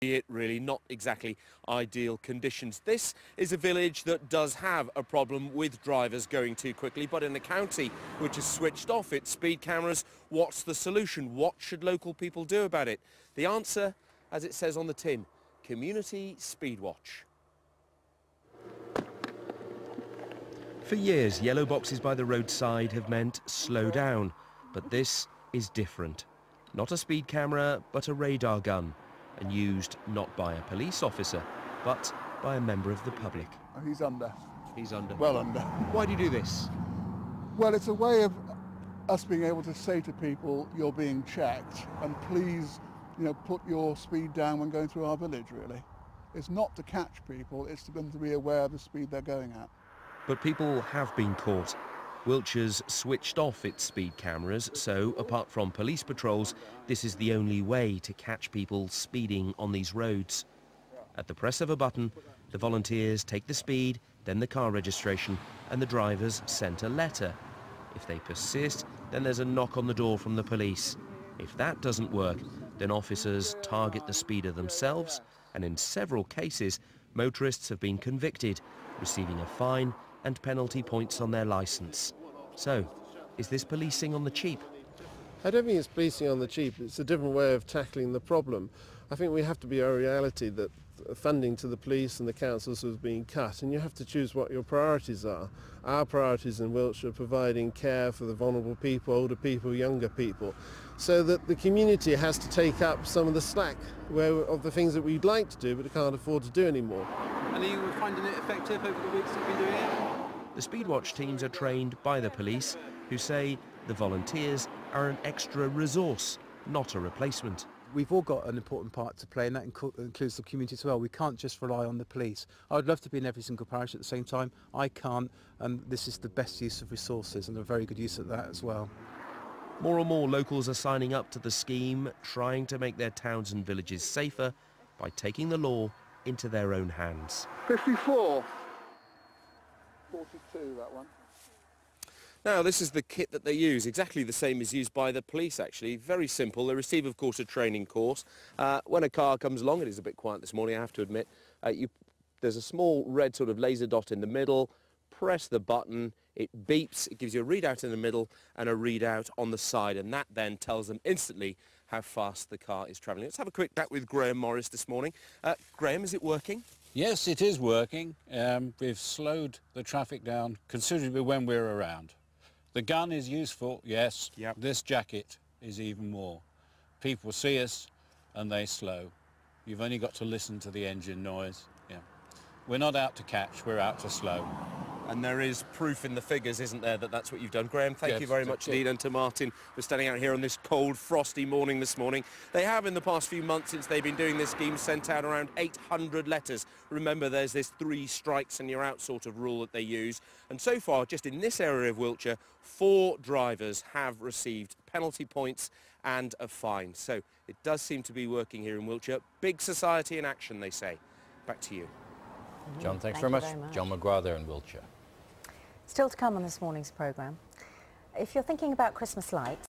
It really not exactly ideal conditions. This is a village that does have a problem with drivers going too quickly, but in a county which has switched off its speed cameras, what's the solution? What should local people do about it? The answer, as it says on the tin, Community Speed Watch. For years, yellow boxes by the roadside have meant slow down, but this is different. Not a speed camera, but a radar gun, and used not by a police officer, but by a member of the public. He's under. He's under. Well under. Why do you do this? Well, it's a way of us being able to say to people, you're being checked, and please, put your speed down when going through our village, really. It's not to catch people, it's to them to be aware of the speed they're going at. But people have been caught. Wiltshire's switched off its speed cameras, so apart from police patrols, this is the only way to catch people speeding on these roads. At the press of a button, the volunteers take the speed, then the car registration, and the drivers sent a letter. If they persist, then there's a knock on the door from the police. If that doesn't work, then officers target the speeder themselves, and in several cases, motorists have been convicted, receiving a fine and penalty points on their licence. So, is this policing on the cheap? I don't think it's policing on the cheap. It's a different way of tackling the problem. I think we have to be a reality that funding to the police and the councils is being cut, and you have to choose what your priorities are. Our priorities in Wiltshire are providing care for the vulnerable people, older people, younger people, so that the community has to take up some of the slack of the things that we'd like to do but can't afford to do anymore. And are you finding it effective over the weeks you've been doing it? The Speedwatch teams are trained by the police, who say the volunteers are an extra resource, not a replacement. We've all got an important part to play, and that includes the community as well. We can't just rely on the police. I'd love to be in every single parish at the same time. I can't, and this is the best use of resources and a very good use of that as well. More and more locals are signing up to the scheme, trying to make their towns and villages safer by taking the law into their own hands. 54. 42, that one. Now, this is the kit that they use, exactly the same as used by the police, actually. Very simple. They receive, of course, a training course. When a car comes along, it is a bit quiet this morning, I have to admit, there's a small red sort of laser dot in the middle. Press the button, it beeps, it gives you a readout in the middle and a readout on the side, and that then tells them instantly how fast the car is travelling. Let's have a quick chat with Graham Morris this morning. Graham, is it working? Yes, it is working. We've slowed the traffic down considerably when we're around. The gun is useful, yes. Yep. This jacket is even more. People see us and they slow. You've only got to listen to the engine noise. Yeah. We're not out to catch, we're out to slow. And there is proof in the figures, isn't there, that that's what you've done. Graham, thank Yes, you very much indeed, and to Martin for standing out here on this cold, frosty morning this morning. They have, in the past few months since they've been doing this scheme, sent out around 800 letters. Remember, there's this 3 strikes and you're out sort of rule that they use. And so far, just in this area of Wiltshire, 4 drivers have received penalty points and a fine. So it does seem to be working here in Wiltshire. Big society in action, they say. Back to you. John, thanks very much. John McGrath there in Wiltshire. Still to come on this morning's programme. If you're thinking about Christmas lights,